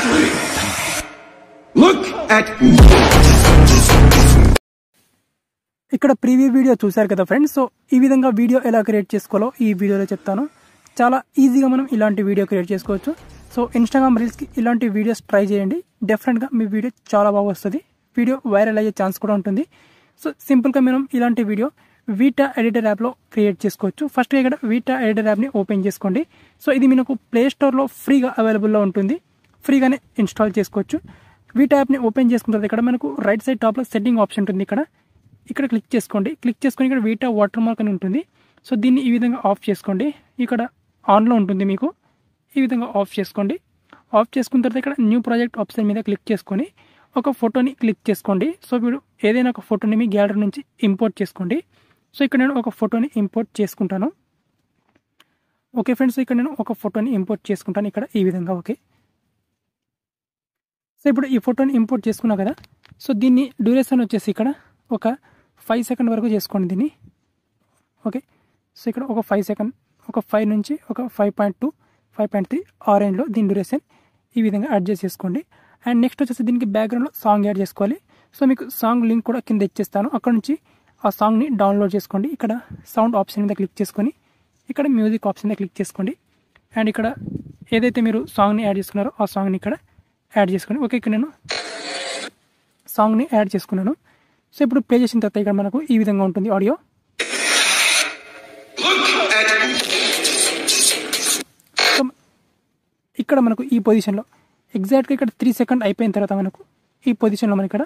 asly. Look at ఇక్కడ preview video చూశారు కదా ఫ్రెండ్స్. సో ఈ విధంగా వీడియో ఎలా క్రియేట్ చేసుకోవాలో ఈ వీడియోలో చెప్తాను. చాలా ఈజీగా మనం ఇలాంటి వీడియో క్రియేట్ చేసుకోవచ్చు. సో ఇన్స్టాగ్రామ్ రీల్స్కి ఇలాంటి వీడియోస్ ట్రై చేయండి. డెఫినెట్గా మీ వీడియో చాలా బాగా వస్తుంది. వీడియో వైరల్ అయ్యే ఛాన్స్ కూడా ఉంటుంది. సో సింపుల్గా మనం ఇలాంటి వీడియో వీటా ఎడిటర్ యాప్లో క్రియేట్ చేసుకోవచ్చు. ఫస్ట్గా ఇక్కడ వీటా ఎడిటర్ యాప్ని ఓపెన్ చేసుకోండి. సో ఇది మీకు ప్లే స్టోర్లో ఫ్రీగా అవైలబుల్లో ఉంటుంది. ఫ్రీగానే ఇన్స్టాల్ చేసుకోవచ్చు. వీటా యాప్ని ఓపెన్ చేసుకున్న తర్వాత ఇక్కడ మనకు రైట్ సైడ్ టాప్లో సెట్టింగ్ ఆప్షన్ ఉంటుంది. ఇక్కడ క్లిక్ చేసుకోండి. క్లిక్ చేసుకొని ఇక్కడ వీటా వాటర్ మార్క్ అని ఉంటుంది. సో దీన్ని ఈ విధంగా ఆఫ్ చేసుకోండి. ఇక్కడ ఆన్లో ఉంటుంది, మీకు ఈ విధంగా ఆఫ్ చేసుకోండి. ఆఫ్ చేసుకున్న తర్వాత ఇక్కడ న్యూ ప్రాజెక్ట్ ఆప్షన్ మీద క్లిక్ చేసుకొని ఒక ఫోటోని క్లిక్ చేసుకోండి. సో మీరు ఏదైనా ఒక ఫోటోని మీ గ్యాలరీ నుంచి ఇంపోర్ట్ చేసుకోండి. సో ఇక్కడ నేను ఒక ఫోటోని ఇంపోర్ట్ చేసుకుంటాను. ఓకే ఫ్రెండ్స్, ఇక్కడ నేను ఒక ఫోటోని ఇంపోర్ట్ చేసుకుంటాను ఇక్కడ ఈ విధంగా. ఓకే, సో ఇప్పుడు ఈ ఫోటోని ఇంపోర్ట్ చేసుకున్నా కదా. సో దీన్ని డ్యూరేషన్ వచ్చేసి ఇక్కడ ఒక 5 సెకండ్ వరకు చేసుకోండి దీన్ని. ఓకే, సో ఇక్కడ ఒక 5 సెకండ్, ఒక 5 నుంచి ఒక 5.2 5.3 ఆ రేంజ్లో దీని డ్యూరేషన్ ఈ విధంగా అడ్జస్ట్ చేసుకోండి. అండ్ నెక్స్ట్ వచ్చేసి దీనికి బ్యాక్గ్రౌండ్లో సాంగ్ యాడ్ చేసుకోవాలి. సో మీకు సాంగ్ లింక్ కూడా కింద ఇచ్చేస్తాను. అక్కడ నుంచి ఆ సాంగ్ని డౌన్లోడ్ చేసుకోండి. ఇక్కడ సౌండ్ ఆప్షన్ మీద క్లిక్ చేసుకొని ఇక్కడ మ్యూజిక్ ఆప్షన్ మీద క్లిక్ చేసుకోండి. అండ్ ఇక్కడ ఏదైతే మీరు సాంగ్ని యాడ్ చేసుకున్నారో ఆ సాంగ్ని ఇక్కడ యాడ్ చేసుకోండి. ఓకే, ఇక్కడ నేను సాంగ్ని యాడ్ చేసుకున్నాను. సో ఇప్పుడు ప్లే చేసిన తర్వాత ఇక్కడ మనకు ఈ విధంగా ఉంటుంది ఆడియో. సో ఇక్కడ మనకు ఈ పొజిషన్లో ఎగ్జాక్ట్గా ఇక్కడ 3 సెకండ్ అయిపోయిన తర్వాత మనకు ఈ పొజిషన్లో మనం ఇక్కడ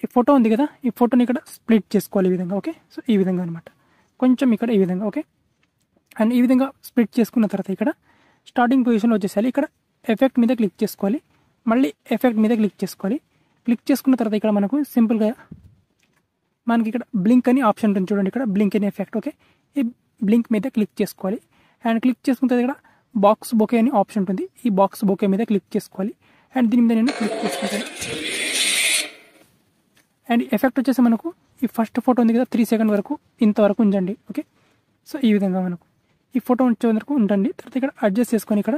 ఈ ఫోటో ఉంది కదా, ఈ ఫోటోని ఇక్కడ స్ప్లిట్ చేసుకోవాలి ఈ విధంగా. ఓకే, సో ఈ విధంగా అనమాట, కొంచెం ఇక్కడ ఈ విధంగా. ఓకే, అండ్ ఈ విధంగా స్ప్లిట్ చేసుకున్న తర్వాత ఇక్కడ స్టార్టింగ్ పొజిషన్లో వచ్చేసాలి. ఇక్కడ ఎఫెక్ట్ మీద క్లిక్ చేసుకోవాలి. మళ్ళీ ఎఫెక్ట్ మీద క్లిక్ చేసుకోవాలి. క్లిక్ చేసుకున్న తర్వాత ఇక్కడ మనకు సింపుల్గా మనకి ఇక్కడ బ్లింక్ అని ఆప్షన్ ఉంటుంది చూడండి. ఇక్కడ బ్లింక్ అని ఎఫెక్ట్. ఓకే, ఈ బ్లింక్ మీద క్లిక్ చేసుకోవాలి. అండ్ క్లిక్ చేసుకున్న తర్వాత ఇక్కడ బాక్స్ బొకే అని ఆప్షన్ ఉంటుంది. ఈ బాక్స్ బొకే మీద క్లిక్ చేసుకోవాలి. అండ్ దీని మీద నేను క్లిక్ చేసుకుంటాను. అండ్ ఎఫెక్ట్ వచ్చేసి మనకు ఈ ఫస్ట్ ఫోటో ఉంది కదా 3 సెకండ్ వరకు ఇంతవరకు ఉంచండి. ఓకే, సో ఈ విధంగా మనకు ఈ ఫోటో ఉంచే వరకు ఉండండి. తర్వాత ఇక్కడ అడ్జస్ట్ చేసుకొని ఇక్కడ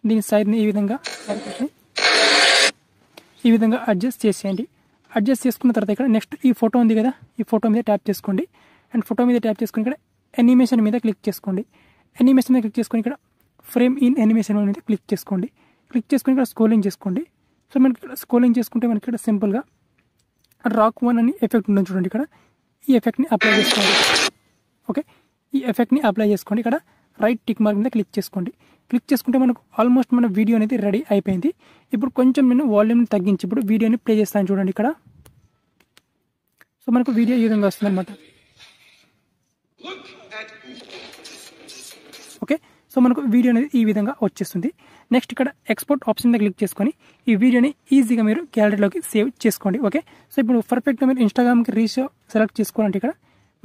దీని సైడ్ని ఈ విధంగా అడ్జస్ట్ చేసేయండి. అడ్జస్ట్ చేసుకున్న తర్వాత ఇక్కడ నెక్స్ట్ ఈ ఫోటో ఉంది కదా, ఈ ఫోటో మీద ట్యాప్ చేసుకోండి. అండ్ ఫోటో మీద ట్యాప్ చేసుకొని ఇక్కడ యానిమేషన్ మీద క్లిక్ చేసుకోండి. యానిమేషన్ మీద క్లిక్ చేసుకొని ఇక్కడ ఫ్రేమ్ ఇన్ యానిమేషన్ మీద క్లిక్ చేసుకోండి. క్లిక్ చేసుకొని ఇక్కడ స్క్రోలింగ్ చేసుకోండి. సో మనకి ఇక్కడ స్క్రోలింగ్ చేసుకుంటే మనకి ఇక్కడ సింపుల్గా రాక్ 1 అని ఎఫెక్ట్ ఉంటుంది చూడండి. ఇక్కడ ఈ ఎఫెక్ట్ని అప్లై చేసుకోండి. ఓకే, ఈ ఎఫెక్ట్ని అప్లై చేసుకోండి. ఇక్కడ రైట్ టిక్ మార్క్ మీద క్లిక్ చేసుకోండి. క్లిక్ చేసుకుంటే మనకు ఆల్మోస్ట్ మన వీడియో అనేది రెడీ అయిపోయింది. ఇప్పుడు కొంచెం నేను వాల్యూమ్ని తగ్గించి ఇప్పుడు వీడియోని ప్లే చేస్తాను చూడండి ఇక్కడ. సో మనకు వీడియో ఈ విధంగా వస్తుంది అనమాట. ఓకే, సో మనకు వీడియో అనేది ఈ విధంగా వచ్చేస్తుంది. నెక్స్ట్ ఇక్కడ ఎక్స్పోర్ట్ ఆప్షన్ మీద క్లిక్ చేసుకొని ఈ వీడియోని ఈజీగా మీరు గ్యాలరీలోకి సేవ్ చేసుకోండి. ఓకే, సో ఇప్పుడు పర్ఫెక్ట్గా మీరు ఇన్స్టాగ్రామ్కి రీషో సెలెక్ట్ చేసుకోవాలంటే ఇక్కడ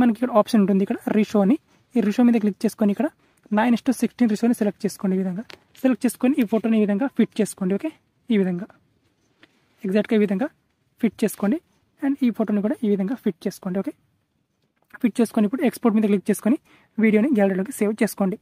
మనకి ఇక్కడ ఆప్షన్ ఉంటుంది. ఇక్కడ రీషో అని, ఈ రీషో మీద క్లిక్ చేసుకొని ఇక్కడ 9:16 రేషియోని సెలెక్ట్ చేసుకోండి. ఈ విధంగా సెలెక్ట్ చేసుకొని ఈ ఫోటోని ఈ విధంగా ఫిట్ చేసుకోండి. ఓకే, ఈ విధంగా ఎగ్జాక్ట్గా ఈ విధంగా ఫిట్ చేసుకోండి. అండ్ ఈ ఫోటోని కూడా ఈ విధంగా ఫిట్ చేసుకోండి. ఓకే, ఫిట్ చేసుకొని ఇప్పుడు ఎక్స్పోర్ట్ మీద క్లిక్ చేసుకొని వీడియోని గ్యాలరీలోకి సేవ్ చేసుకోండి.